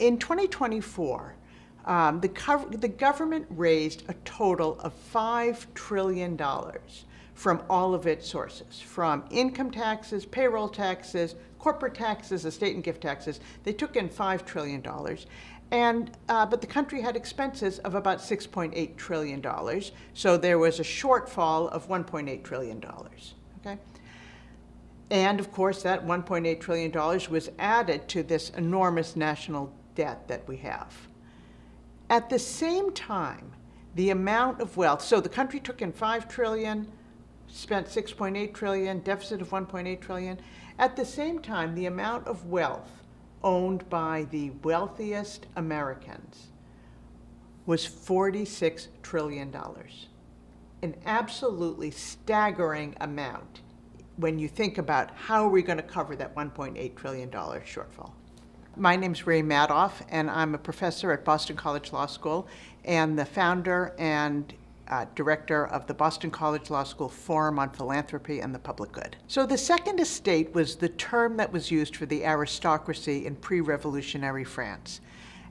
In 2024, the government raised a total of $5 trillion from all of its sources, from income taxes, payroll taxes, corporate taxes, estate and gift taxes. They took in $5 trillion. But the country had expenses of about $6.8 trillion. So there was a shortfall of $1.8 trillion. Okay? And of course, that $1.8 trillion was added to this enormous national debt that we have. At the same time, the amount of wealth, so the country took in $5 trillion, spent $6.8 trillion, deficit of $1.8 trillion. At the same time, the amount of wealth owned by the wealthiest Americans was $46 trillion. An absolutely staggering amount when you think about how are we going to cover that $1.8 trillion shortfall. My name's Ray Madoff, and I'm a professor at Boston College Law School and the founder and director of the Boston College Law School Forum on Philanthropy and the Public Good. So the Second Estate was the term that was used for the aristocracy in pre-revolutionary France.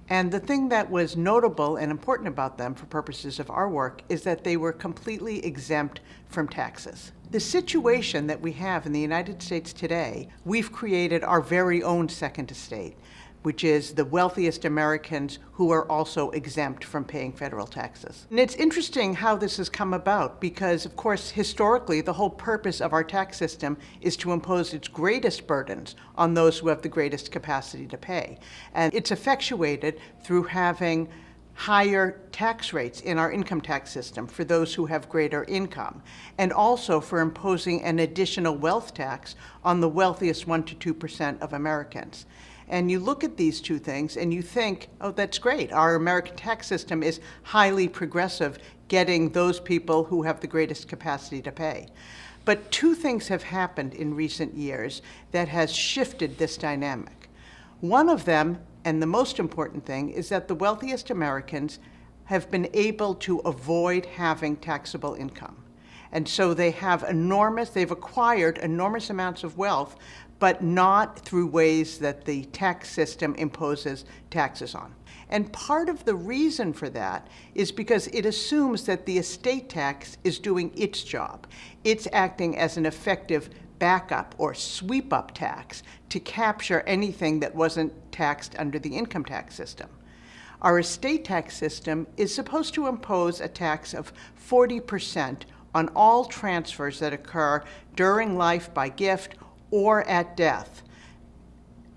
And the thing that was notable and important about them for purposes of our work is that they were completely exempt from taxes. The situation that we have in the United States today, we've created our very own Second Estate, which is the wealthiest Americans who are also exempt from paying federal taxes. And it's interesting how this has come about because, of course, historically, the whole purpose of our tax system is to impose its greatest burdens on those who have the greatest capacity to pay. And it's effectuated through having higher tax rates in our income tax system for those who have greater income, and also for imposing an additional wealth tax on the wealthiest 1% to 2% of Americans. And you look at these two things and you think, oh, that's great. Our American tax system is highly progressive, getting those people who have the greatest capacity to pay. But two things have happened in recent years that has shifted this dynamic. One of them, and the most important thing, is that the wealthiest Americans have been able to avoid having taxable income. And so they've acquired enormous amounts of wealth, but not through ways that the tax system imposes taxes on. And part of the reason for that is because it assumes that the estate tax is doing its job. It's acting as an effective backup or sweep-up tax to capture anything that wasn't taxed under the income tax system. Our estate tax system is supposed to impose a tax of 40% on all transfers that occur during life by gift or at death,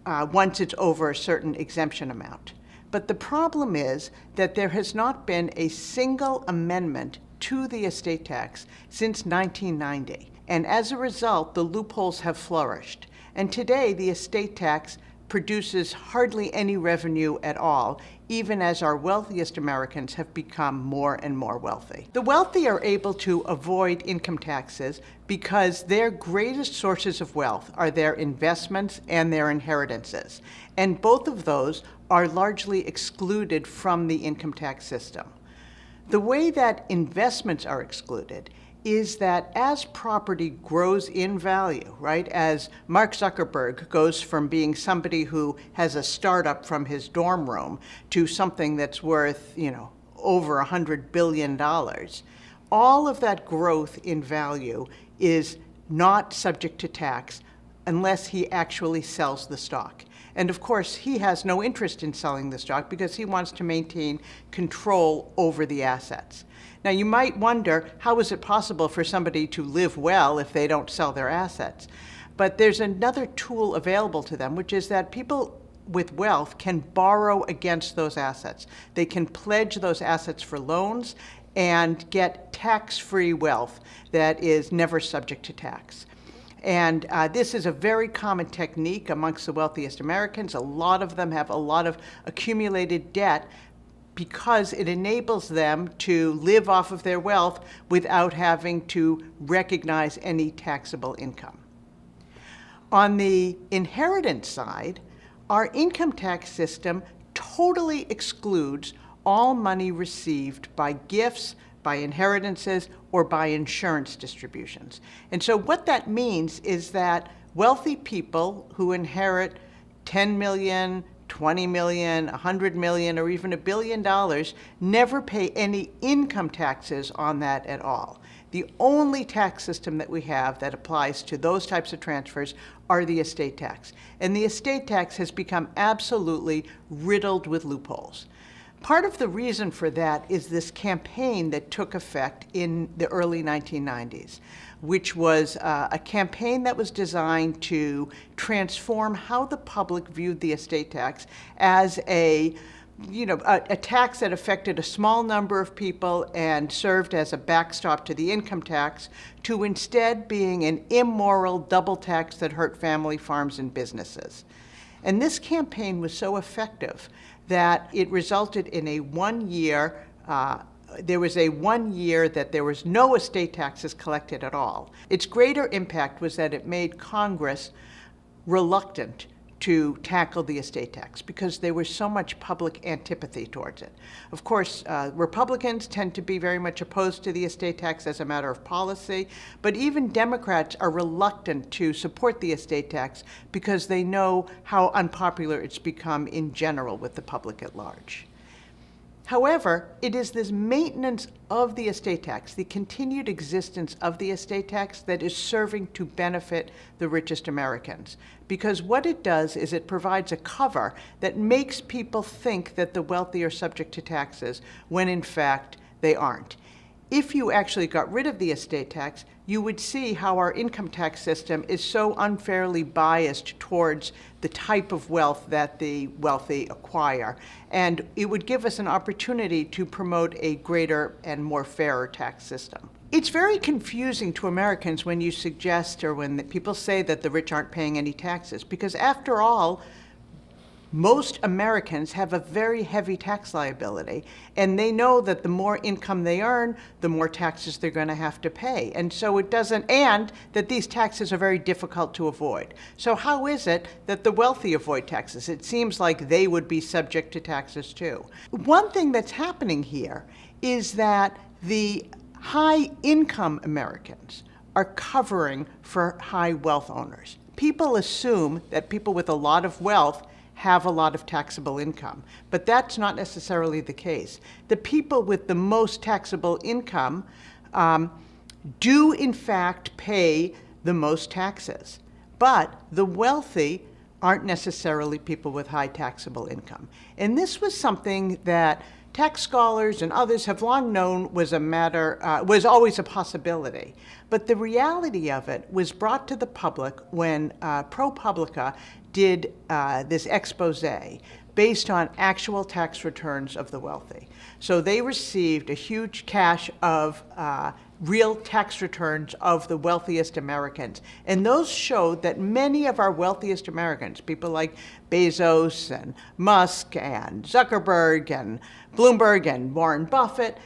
once it's over a certain exemption amount. But the problem is that there has not been a single amendment to the estate tax since 1990. And as a result, the loopholes have flourished. And today, the estate tax produces hardly any revenue at all, even as our wealthiest Americans have become more and more wealthy. The wealthy are able to avoid income taxes because their greatest sources of wealth are their investments and their inheritances. And both of those are largely excluded from the income tax system. The way that investments are excluded is that as property grows in value, right, as Mark Zuckerberg goes from being somebody who has a startup from his dorm room to something that's worth, over $100 billion, all of that growth in value is not subject to tax unless he actually sells the stock. And of course, he has no interest in selling the stock because he wants to maintain control over the assets. Now, you might wonder, how is it possible for somebody to live well if they don't sell their assets? But there's another tool available to them, which is that people with wealth can borrow against those assets. They can pledge those assets for loans and get tax-free wealth that is never subject to tax. And this is a very common technique amongst the wealthiest Americans. A lot of them have a lot of accumulated debt because it enables them to live off of their wealth without having to recognize any taxable income. On the inheritance side, our income tax system totally excludes all money received by gifts, by inheritances, or by insurance distributions. And so what that means is that wealthy people who inherit $10 million, $20 million, $100 million, or even $1 billion never pay any income taxes on that at all. The only tax system that we have that applies to those types of transfers are the estate tax. And the estate tax has become absolutely riddled with loopholes. Part of the reason for that is this campaign that took effect in the early 1990s, which was a campaign that was designed to transform how the public viewed the estate tax as a tax that affected a small number of people and served as a backstop to the income tax, to instead being an immoral double tax that hurt family farms and businesses. And this campaign was so effective that it resulted in a 1 year, there was a 1 year that there was no estate taxes collected at all. Its greater impact was that it made Congress reluctant to tackle the estate tax because there was so much public antipathy towards it. Of course, Republicans tend to be very much opposed to the estate tax as a matter of policy, but even Democrats are reluctant to support the estate tax because they know how unpopular it's become in general with the public at large. However, it is this maintenance of the estate tax, the continued existence of the estate tax, that is serving to benefit the richest Americans. Because what it does is it provides a cover that makes people think that the wealthy are subject to taxes when in fact they aren't. If you actually got rid of the estate tax, you would see how our income tax system is so unfairly biased towards the type of wealth that the wealthy acquire. And it would give us an opportunity to promote a greater and more fairer tax system. It's very confusing to Americans when you suggest, or when people say that the rich aren't paying any taxes, because after all, most Americans have a very heavy tax liability, and they know that the more income they earn, the more taxes they're going to have to pay. And so it doesn't, and that these taxes are very difficult to avoid. So how is it that the wealthy avoid taxes? It seems like they would be subject to taxes too. One thing that's happening here is that the high income Americans are covering for high wealth owners. People assume that people with a lot of wealth have a lot of taxable income, but that's not necessarily the case. The people with the most taxable income do in fact pay the most taxes, but the wealthy aren't necessarily people with high taxable income. And this was something that tax scholars and others have long known was was always a possibility. But the reality of it was brought to the public when ProPublica did this expose based on actual tax returns of the wealthy. So they received a huge cache of real tax returns of the wealthiest Americans. And those showed that many of our wealthiest Americans, people like Bezos and Musk and Zuckerberg and Bloomberg and Warren Buffett,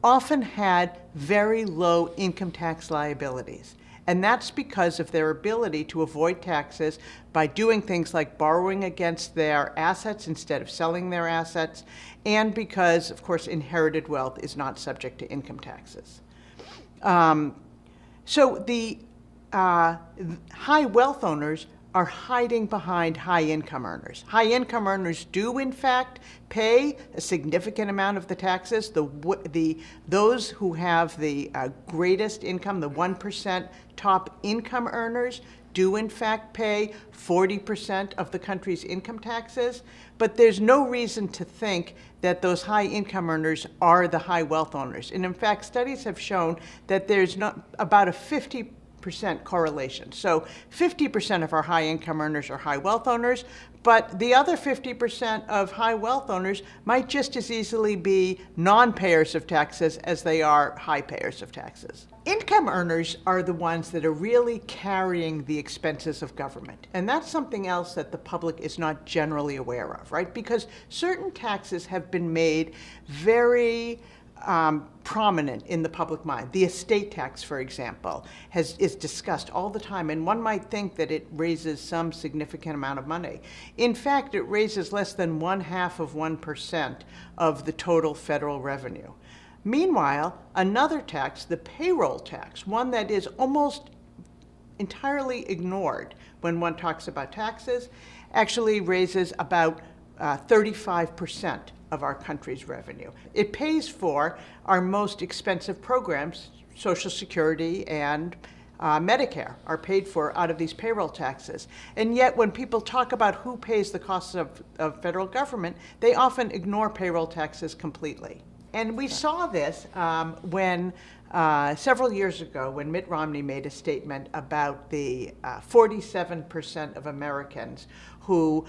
often had very low income tax liabilities. And that's because of their ability to avoid taxes by doing things like borrowing against their assets instead of selling their assets, and because, of course, inherited wealth is not subject to income taxes. So the high wealth owners are hiding behind high income earners. High income earners do, in fact, pay a significant amount of the taxes. Those who have the greatest income, the 1% top income earners, do in fact pay 40% of the country's income taxes. But there's no reason to think that those high income earners are the high wealth owners. And in fact, studies have shown that there's not about a 50% correlation. So 50% of our high income earners are high wealth owners, but the other 50% of high wealth owners might just as easily be non-payers of taxes as they are high payers of taxes. Income earners are the ones that are really carrying the expenses of government. And that's something else that the public is not generally aware of, right? Because certain taxes have been made very prominent in the public mind. The estate tax, for example, is discussed all the time, and one might think that it raises some significant amount of money. In fact, it raises less than 0.5% of the total federal revenue. Meanwhile, another tax, the payroll tax, one that is almost entirely ignored when one talks about taxes, actually raises about 35% of our country's revenue. It pays for our most expensive programs, Social Security and Medicare are paid for out of these payroll taxes. And yet when people talk about who pays the costs of federal government, they often ignore payroll taxes completely. And we saw this when several years ago when Mitt Romney made a statement about the 47% of Americans who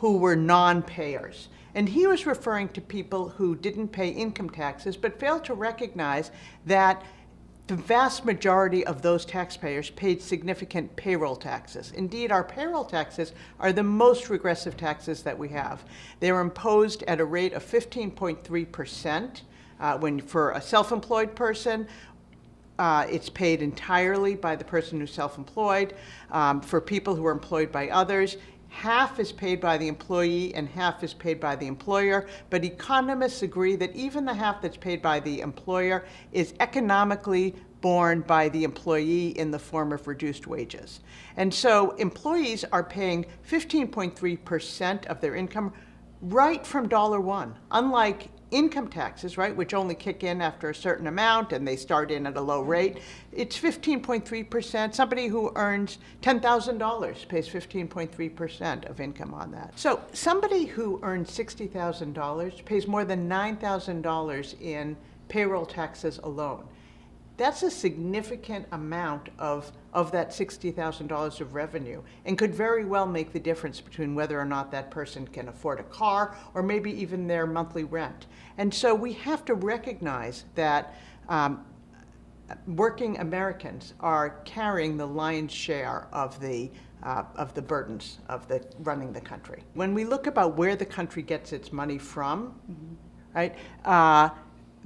were non-payers. And he was referring to people who didn't pay income taxes but failed to recognize that the vast majority of those taxpayers paid significant payroll taxes. Indeed, our payroll taxes are the most regressive taxes that we have. They are imposed at a rate of 15.3%. When for a self-employed person, it's paid entirely by the person who's self-employed. For people who are employed by others, half is paid by the employee and half is paid by the employer, but economists agree that even the half that's paid by the employer is economically borne by the employee in the form of reduced wages. And so employees are paying 15.3% of their income right from $1, unlike income taxes, right, which only kick in after a certain amount and they start in at a low rate. It's 15.3%. Somebody who earns $10,000 pays 15.3% of income on that. So somebody who earns $60,000 pays more than $9,000 in payroll taxes alone. That's a significant amount of that $60,000 of revenue and could very well make the difference between whether or not that person can afford a car or maybe even their monthly rent. And so we have to recognize that working Americans are carrying the lion's share of the burdens of running the country. When we look about where the country gets its money from, right?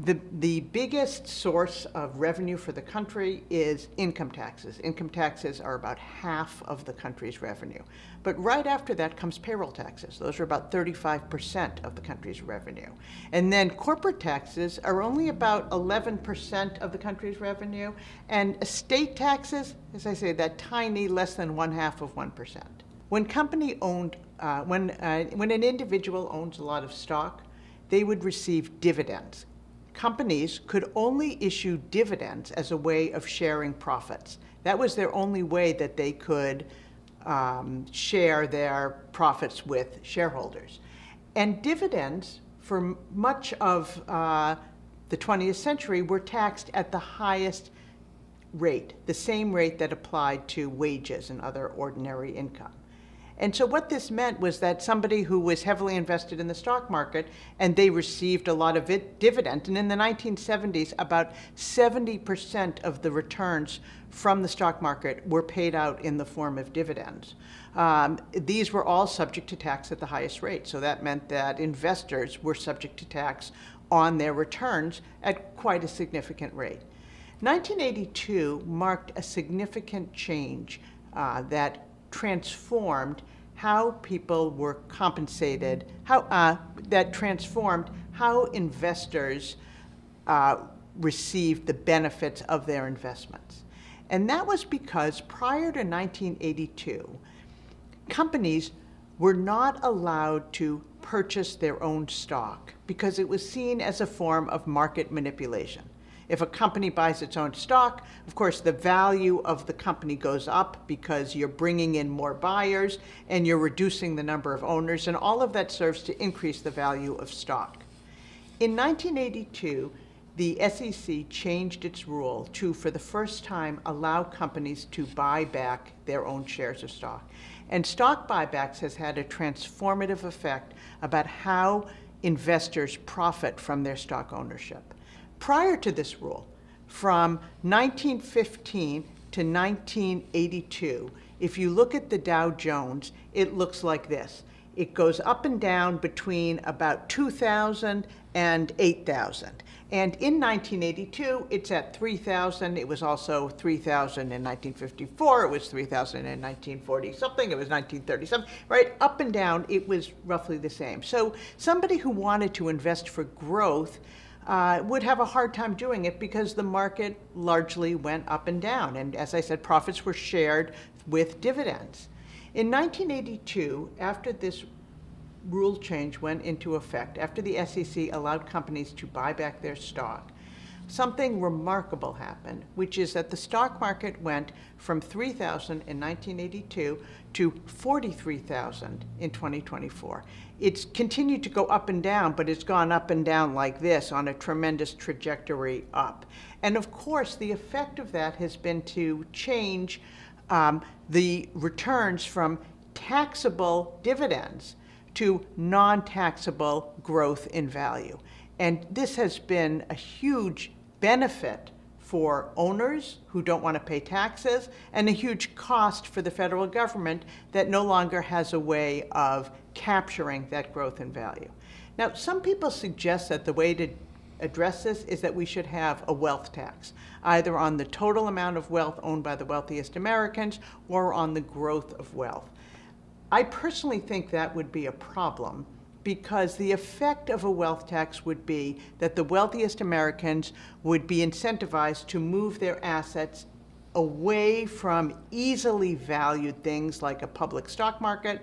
The biggest source of revenue for the country is income taxes. Income taxes are about half of the country's revenue. But right after that comes payroll taxes. Those are about 35% of the country's revenue. And then corporate taxes are only about 11% of the country's revenue. And estate taxes, as I say, that tiny, less than 1/2 of 1%. When when an individual owns a lot of stock, they would receive dividends. Companies could only issue dividends as a way of sharing profits. That was their only way that they could share their profits with shareholders. And dividends, for much of the 20th century, were taxed at the highest rate, the same rate that applied to wages and other ordinary income. And so what this meant was that somebody who was heavily invested in the stock market and they received a lot of dividend, and in the 1970s, about 70% of the returns from the stock market were paid out in the form of dividends. These were all subject to tax at the highest rate. So that meant that investors were subject to tax on their returns at quite a significant rate. 1982 marked a significant change that transformed how people were compensated, that transformed how investors received the benefits of their investments. And that was because prior to 1982, companies were not allowed to purchase their own stock because it was seen as a form of market manipulation. If a company buys its own stock, of course, the value of the company goes up because you're bringing in more buyers and you're reducing the number of owners, and all of that serves to increase the value of stock. In 1982, the SEC changed its rule to, for the first time, allow companies to buy back their own shares of stock. And stock buybacks has had a transformative effect about how investors profit from their stock ownership. Prior to this rule, from 1915 to 1982, if you look at the Dow Jones, it looks like this. It goes up and down between about 2,000 and 8,000. And in 1982, it's at 3,000. It was also 3,000 in 1954. It was 3,000 in 1940-something. It was 1930-something. Right? Up and down, it was roughly the same. So somebody who wanted to invest for growth would have a hard time doing it because the market largely went up and down. And as I said, profits were shared with dividends. In 1982, after this rule change went into effect, after the SEC allowed companies to buy back their stock, something remarkable happened, which is that the stock market went from 3,000 in 1982 to 43,000 in 2024. It's continued to go up and down, but it's gone up and down like this on a tremendous trajectory up. And of course, the effect of that has been to change the returns from taxable dividends to non-taxable growth in value. And this has been a huge benefit for owners who don't want to pay taxes, and a huge cost for the federal government that no longer has a way of capturing that growth in value. Now, some people suggest that the way to address this is that we should have a wealth tax, either on the total amount of wealth owned by the wealthiest Americans or on the growth of wealth. I personally think that would be a problem, because the effect of a wealth tax would be that the wealthiest Americans would be incentivized to move their assets away from easily valued things like a public stock market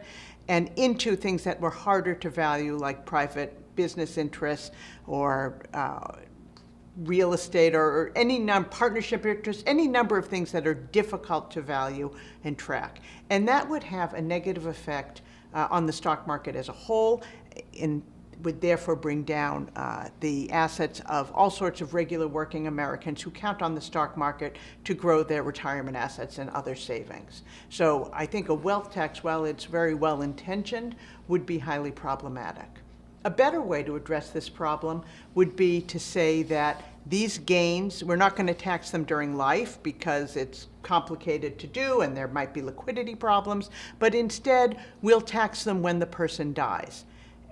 and into things that were harder to value, like private business interests or real estate or any partnership interests, any number of things that are difficult to value and track. And that would have a negative effect on the stock market as a whole, and would therefore bring down the assets of all sorts of regular working Americans who count on the stock market to grow their retirement assets and other savings. So I think a wealth tax, while it's very well intentioned, would be highly problematic. A better way to address this problem would be to say that these gains, we're not going to tax them during life because it's complicated to do and there might be liquidity problems, but instead we'll tax them when the person dies.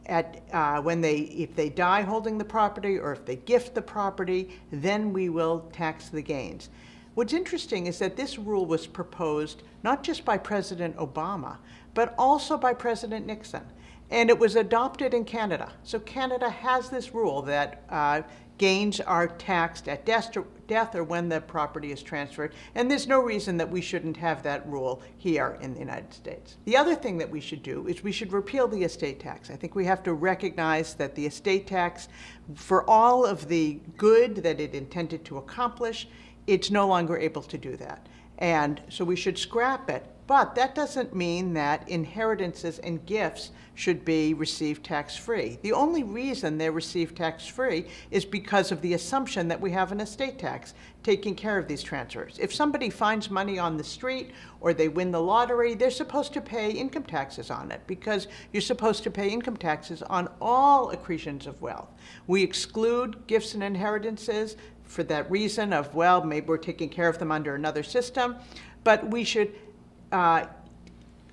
If they die holding the property, or if they gift the property, then we will tax the gains. What's interesting is that this rule was proposed not just by President Obama, but also by President Nixon. And it was adopted in Canada. So Canada has this rule that gains are taxed at death or when the property is transferred. And there's no reason that we shouldn't have that rule here in the United States. The other thing that we should do is we should repeal the estate tax. I think we have to recognize that the estate tax, for all of the good that it intended to accomplish, it's no longer able to do that. And so we should scrap it. But that doesn't mean that inheritances and gifts should be received tax-free. The only reason they're received tax-free is because of the assumption that we have an estate tax taking care of these transfers. If somebody finds money on the street or they win the lottery, they're supposed to pay income taxes on it, because you're supposed to pay income taxes on all accretions of wealth. We exclude gifts and inheritances for that reason of, well, maybe we're taking care of them under another system, but we should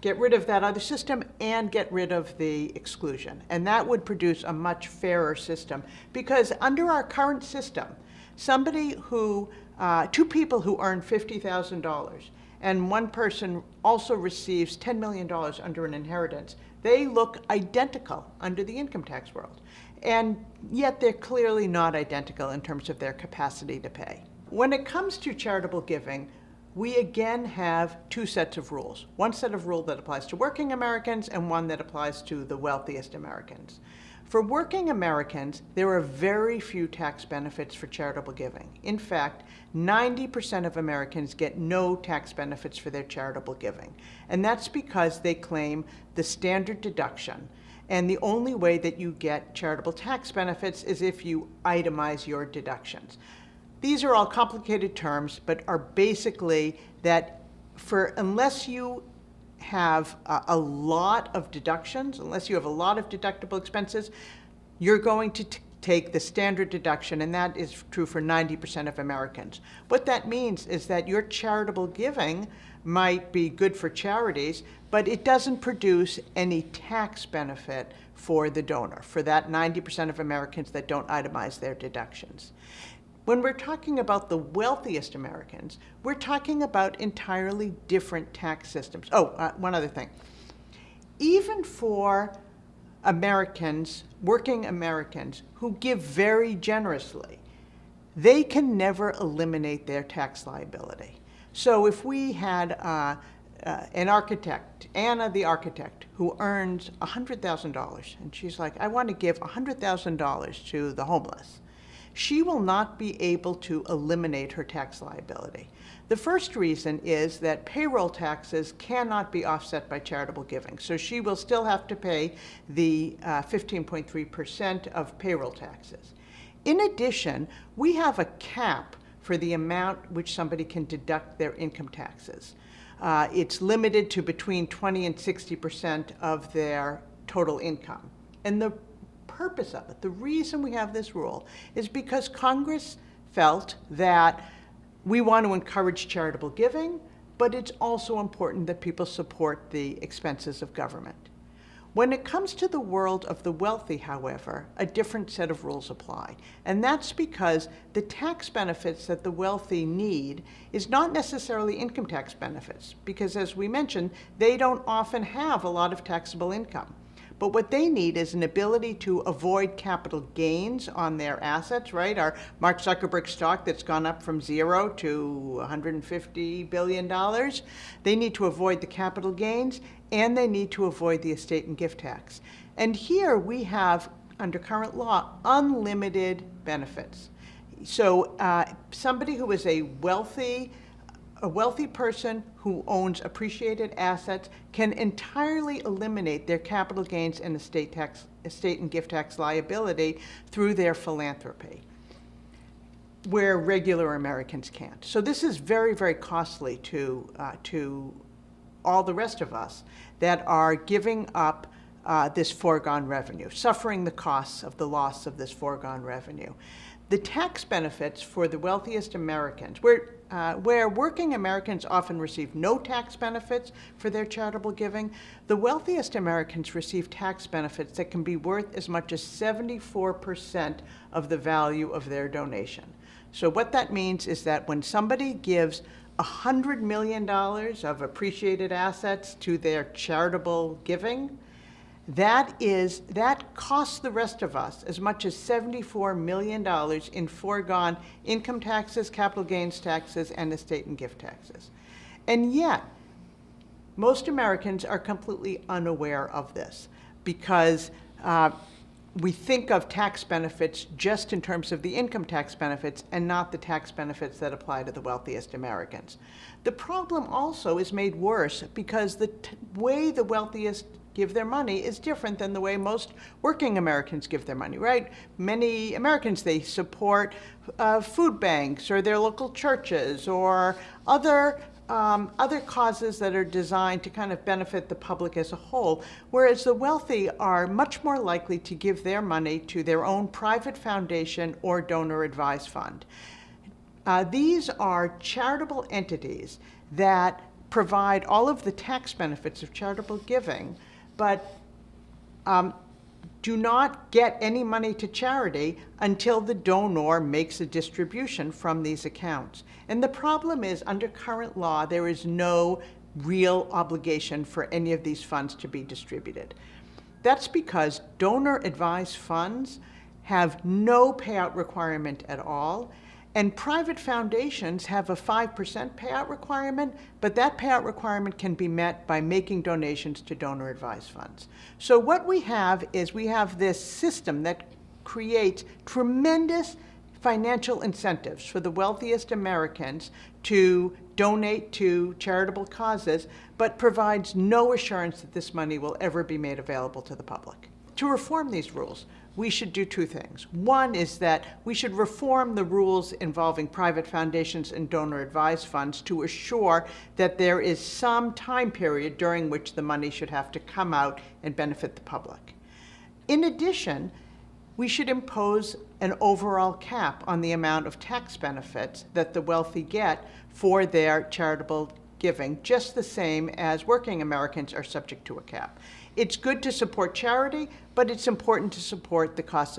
get rid of that other system and get rid of the exclusion. And that would produce a much fairer system, because under our current system, two people who earn $50,000 and one person also receives $10 million under an inheritance, they look identical under the income tax world. And yet they're clearly not identical in terms of their capacity to pay. When it comes to charitable giving, we again have two sets of rules. One set of rules that applies to working Americans and one that applies to the wealthiest Americans. For working Americans, there are very few tax benefits for charitable giving. In fact, 90% of Americans get no tax benefits for their charitable giving. And that's because they claim the standard deduction. And the only way that you get charitable tax benefits is if you itemize your deductions. These are all complicated terms, but are basically that unless you have a lot of deductions, unless you have a lot of deductible expenses, you're going to take the standard deduction, and that is true for 90% of Americans. What that means is that your charitable giving might be good for charities, but it doesn't produce any tax benefit for the donor, for that 90% of Americans that don't itemize their deductions. When we're talking about the wealthiest Americans, we're talking about entirely different tax systems. One other thing. Even for Americans, working Americans, who give very generously, they can never eliminate their tax liability. So if we had an architect, Anna the architect, who earns $100,000, and she's like, I want to give $100,000 to the homeless. She will not be able to eliminate her tax liability. The first reason is that payroll taxes cannot be offset by charitable giving. So she will still have to pay the 15.3% of payroll taxes. In addition, we have a cap for the amount which somebody can deduct their income taxes. It's limited to between 20 and 60% of their total income. And the purpose of it, the reason we have this rule, is because Congress felt that we want to encourage charitable giving, but it's also important that people support the expenses of government. When it comes to the world of the wealthy, however, a different set of rules apply. And that's because the tax benefits that the wealthy need is not necessarily income tax benefits, because as we mentioned, they don't often have a lot of taxable income. But what they need is an ability to avoid capital gains on their assets, right? Our Mark Zuckerberg stock that's gone up from 0 to $150 billion. They need to avoid the capital gains, and they need to avoid the estate and gift tax. And here we have, under current law, unlimited benefits. So somebody who is a wealthy person who owns appreciated assets can entirely eliminate their capital gains and estate and gift tax liability through their philanthropy, where regular Americans can't. So this is very, very costly to all the rest of us that are giving up this foregone revenue, suffering the costs of the loss of this foregone revenue. The tax benefits for the wealthiest Americans, where working Americans often receive no tax benefits for their charitable giving, the wealthiest Americans receive tax benefits that can be worth as much as 74% of the value of their donation. So what that means is that when somebody gives $100 million of appreciated assets to their charitable giving, that costs the rest of us as much as $74 million in foregone income taxes, capital gains taxes, and estate and gift taxes. And yet, most Americans are completely unaware of this because we think of tax benefits just in terms of the income tax benefits and not the tax benefits that apply to the wealthiest Americans. The problem also is made worse because the way the wealthiest give their money is different than the way most working Americans give their money, right? Many Americans, they support food banks or their local churches or other causes that are designed to kind of benefit the public as a whole, whereas the wealthy are much more likely to give their money to their own private foundation or donor-advised fund. These are charitable entities that provide all of the tax benefits of charitable giving, but do not get any money to charity until the donor makes a distribution from these accounts. And the problem is, under current law, there is no real obligation for any of these funds to be distributed. That's because donor-advised funds have no payout requirement at all, and private foundations have a 5% payout requirement, but that payout requirement can be met by making donations to donor-advised funds. So what we have is we have this system that creates tremendous financial incentives for the wealthiest Americans to donate to charitable causes, but provides no assurance that this money will ever be made available to the public. To reform these rules, we should do two things. One is that we should reform the rules involving private foundations and donor-advised funds to assure that there is some time period during which the money should have to come out and benefit the public. In addition, we should impose an overall cap on the amount of tax benefits that the wealthy get for their charitable giving, just the same as working Americans are subject to a cap. It's good to support charity, but it's important to support the costs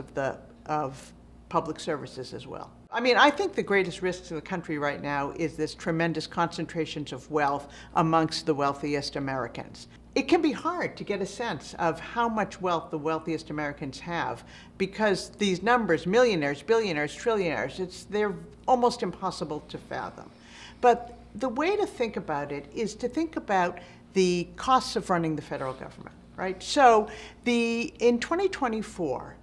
of public services as well. I mean, I think the greatest risk to the country right now is this tremendous concentrations of wealth amongst the wealthiest Americans. It can be hard to get a sense of how much wealth the wealthiest Americans have because these numbers, millionaires, billionaires, trillionaires, they're almost impossible to fathom. But the way to think about it is to think about the costs of running the federal government, right? So in 2024,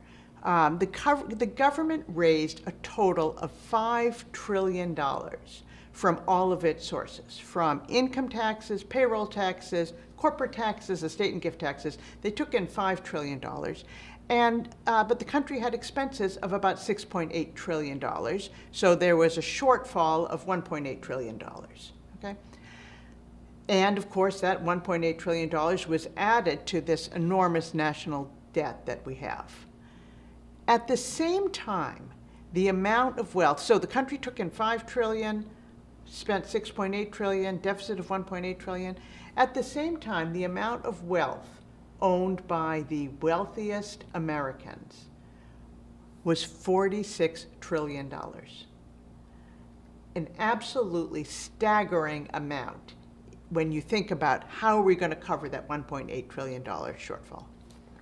the government raised a total of $5 trillion from all of its sources, from income taxes, payroll taxes, corporate taxes, estate and gift taxes. They took in $5 trillion. But the country had expenses of about $6.8 trillion. So there was a shortfall of $1.8 trillion, okay? And of course, that $1.8 trillion was added to this enormous national debt that we have. At the same time, the amount of wealth, so the country took in $5 trillion, spent $6.8 trillion, deficit of $1.8 trillion. At the same time, the amount of wealth owned by the wealthiest Americans was $46 trillion. An absolutely staggering amount when you think about how are we going to cover that $1.8 trillion shortfall.